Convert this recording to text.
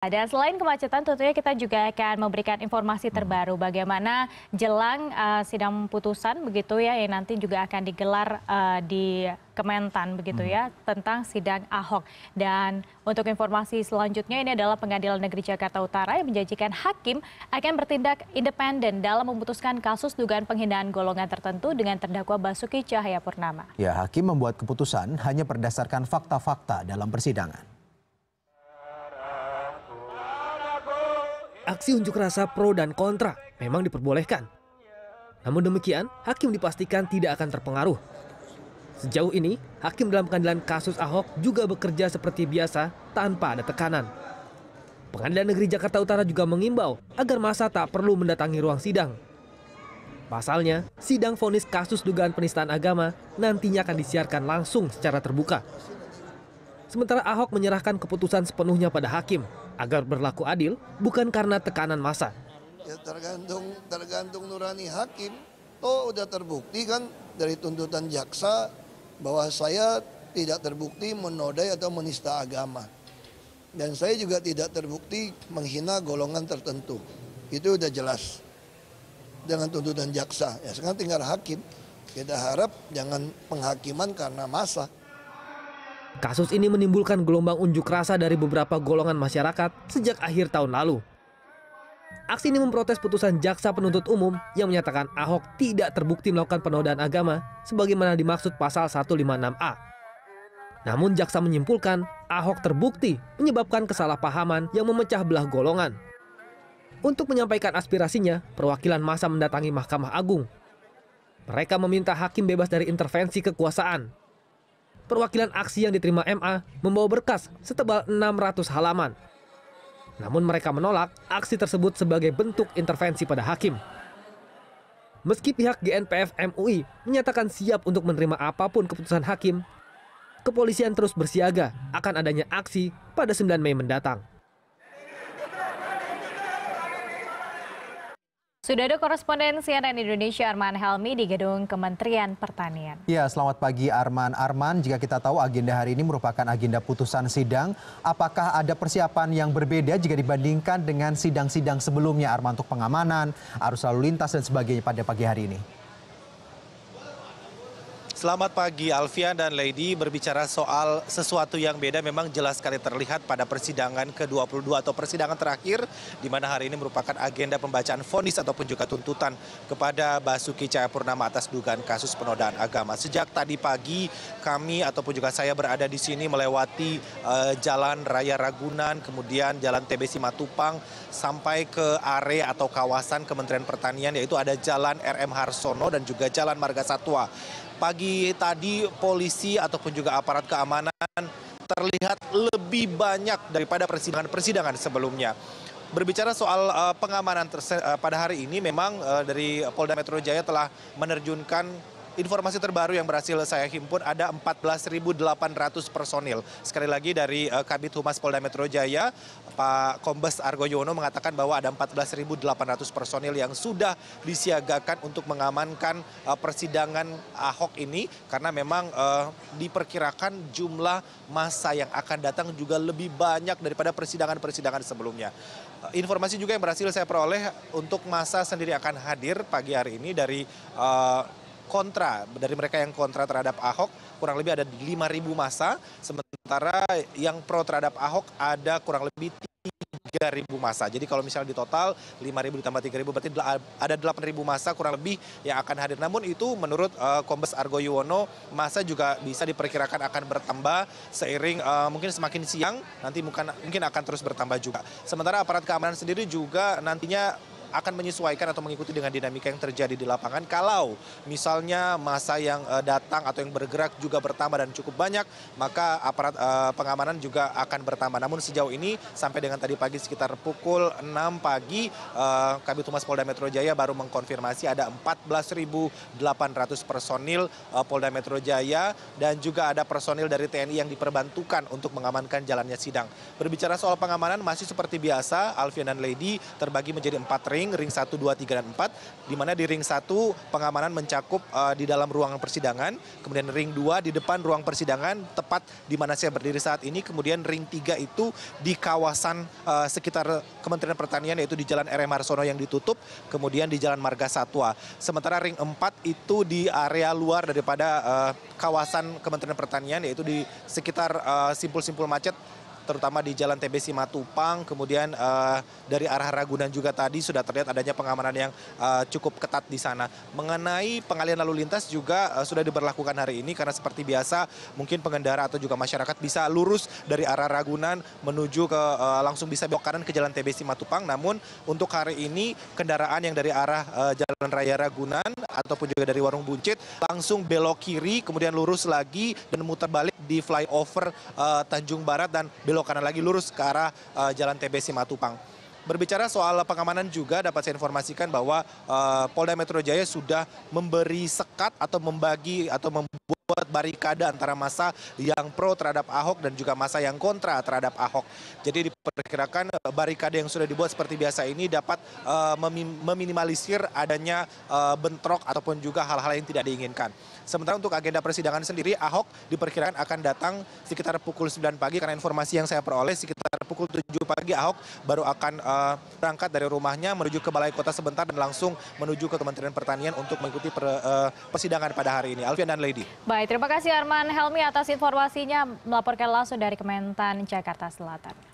Dan selain kemacetan, tentunya kita juga akan memberikan informasi terbaru bagaimana jelang sidang putusan begitu ya, yang nanti juga akan digelar di Kementan begitu ya, tentang sidang Ahok. Dan untuk informasi selanjutnya, ini adalah Pengadilan Negeri Jakarta Utara yang menjanjikan hakim akan bertindak independen dalam memutuskan kasus dugaan penghinaan golongan tertentu dengan terdakwa Basuki Cahayapurnama. Ya, hakim membuat keputusan hanya berdasarkan fakta-fakta dalam persidangan. Aksi unjuk rasa pro dan kontra memang diperbolehkan. Namun demikian, hakim dipastikan tidak akan terpengaruh. Sejauh ini, hakim dalam pengadilan kasus Ahok juga bekerja seperti biasa tanpa ada tekanan. Pengadilan Negeri Jakarta Utara juga mengimbau agar massa tak perlu mendatangi ruang sidang. Pasalnya, sidang vonis kasus dugaan penistaan agama nantinya akan disiarkan langsung secara terbuka. Sementara Ahok menyerahkan keputusan sepenuhnya pada hakim agar berlaku adil, bukan karena tekanan massa. Ya tergantung nurani hakim. Toh udah terbukti kan dari tuntutan jaksa bahwa saya tidak terbukti menodai atau menista agama. Dan saya juga tidak terbukti menghina golongan tertentu. Itu udah jelas dengan tuntutan jaksa. Ya sekarang tinggal hakim. Kita harap jangan penghakiman karena massa. Kasus ini menimbulkan gelombang unjuk rasa dari beberapa golongan masyarakat sejak akhir tahun lalu. Aksi ini memprotes putusan jaksa penuntut umum yang menyatakan Ahok tidak terbukti melakukan penodaan agama sebagaimana dimaksud pasal 156A. Namun jaksa menyimpulkan Ahok terbukti menyebabkan kesalahpahaman yang memecah belah golongan. Untuk menyampaikan aspirasinya, perwakilan massa mendatangi Mahkamah Agung. Mereka meminta hakim bebas dari intervensi kekuasaan. Perwakilan aksi yang diterima MA membawa berkas setebal 600 halaman. Namun mereka menolak aksi tersebut sebagai bentuk intervensi pada hakim. Meski pihak GNPF MUI menyatakan siap untuk menerima apapun keputusan hakim, kepolisian terus bersiaga akan adanya aksi pada 9 Mei mendatang. Sudah ada koresponden CNN Indonesia Arman Helmi di gedung Kementerian Pertanian. Ya, selamat pagi Arman. Arman, jika kita tahu agenda hari ini merupakan agenda putusan sidang, apakah ada persiapan yang berbeda jika dibandingkan dengan sidang-sidang sebelumnya, Arman, untuk pengamanan, arus lalu lintas dan sebagainya pada pagi hari ini? Selamat pagi Alfian dan Lady. Berbicara soal sesuatu yang beda memang jelas sekali terlihat pada persidangan ke-22 atau persidangan terakhir, di mana hari ini merupakan agenda pembacaan vonis ataupun juga tuntutan kepada Basuki Cahayapurnama atas dugaan kasus penodaan agama. Sejak tadi pagi kami ataupun juga saya berada di sini melewati Jalan Raya Ragunan, kemudian Jalan TB Simatupang sampai ke area atau kawasan Kementerian Pertanian, yaitu ada Jalan RM Harsono dan juga Jalan Marga Satwa. Pagi tadi polisi ataupun juga aparat keamanan terlihat lebih banyak daripada persidangan sebelumnya. Berbicara soal pengamanan pada hari ini, memang dari Polda Metro Jaya telah menerjunkan informasi terbaru yang berhasil saya himpun, ada 14.800 personil. Sekali lagi dari Kabid Humas Polda Metro Jaya, Pak Kombes Argo Yuwono mengatakan bahwa ada 14.800 personil yang sudah disiagakan untuk mengamankan persidangan Ahok ini, karena memang diperkirakan jumlah massa yang akan datang juga lebih banyak daripada persidangan-persidangan sebelumnya. Informasi juga yang berhasil saya peroleh untuk massa sendiri akan hadir pagi hari ini dari mereka yang kontra terhadap Ahok, kurang lebih ada 5.000 massa, sementara yang pro terhadap Ahok ada kurang lebih 3.000 massa. Jadi kalau misalnya di total 5.000 ditambah 3.000 berarti ada 8.000 massa kurang lebih yang akan hadir. Namun itu menurut Kombes Argo Yuwono, massa juga bisa diperkirakan akan bertambah seiring mungkin semakin siang nanti mungkin akan terus bertambah juga. Sementara aparat keamanan sendiri juga nantinya akan menyesuaikan atau mengikuti dengan dinamika yang terjadi di lapangan. Kalau misalnya massa yang datang atau yang bergerak juga bertambah dan cukup banyak, maka aparat pengamanan juga akan bertambah. Namun sejauh ini sampai dengan tadi pagi sekitar pukul 6 pagi, Kabid Humas Polda Metro Jaya baru mengkonfirmasi ada 14.800 personil Polda Metro Jaya dan juga ada personil dari TNI yang diperbantukan untuk mengamankan jalannya sidang. Berbicara soal pengamanan masih seperti biasa, Alfian dan Lady, terbagi menjadi 4 ring. ring 1, 2, 3, dan 4, di mana di ring 1 pengamanan mencakup di dalam ruangan persidangan, kemudian ring 2 di depan ruang persidangan, tepat di mana saya berdiri saat ini, kemudian ring 3 itu di kawasan sekitar Kementerian Pertanian, yaitu di Jalan RM Harsono yang ditutup, kemudian di Jalan Marga Satwa. Sementara ring 4 itu di area luar daripada kawasan Kementerian Pertanian, yaitu di sekitar simpul-simpul macet, terutama di Jalan TB Simatupang, kemudian dari arah Ragunan juga tadi sudah terlihat adanya pengamanan yang cukup ketat di sana. Mengenai pengalihan lalu lintas juga sudah diberlakukan hari ini, karena seperti biasa mungkin pengendara atau juga masyarakat bisa lurus dari arah Ragunan menuju ke langsung bisa belok kanan ke Jalan TB Simatupang. Namun untuk hari ini kendaraan yang dari arah Jalan Raya Ragunan ataupun juga dari Warung Buncit langsung belok kiri, kemudian lurus lagi dan muter balik di flyover Tanjung Barat dan belok kanan lagi lurus ke arah Jalan TB Simatupang. Berbicara soal pengamanan juga dapat saya informasikan bahwa Polda Metro Jaya sudah memberi sekat atau membagi atau membuat barikade antara massa yang pro terhadap Ahok dan juga massa yang kontra terhadap Ahok. Jadi diperkirakan barikade yang sudah dibuat seperti biasa ini dapat meminimalisir adanya bentrok ataupun juga hal-hal yang tidak diinginkan. Sementara untuk agenda persidangan sendiri, Ahok diperkirakan akan datang sekitar pukul 9 pagi, karena informasi yang saya peroleh sekitar pukul 7 pagi Ahok baru akan berangkat dari rumahnya menuju ke Balai Kota sebentar dan langsung menuju ke Kementerian Pertanian untuk mengikuti persidangan pada hari ini. Alfian dan Lady. Baik, terima kasih Arman Helmi atas informasinya melaporkan langsung dari Kementan, Jakarta Selatan.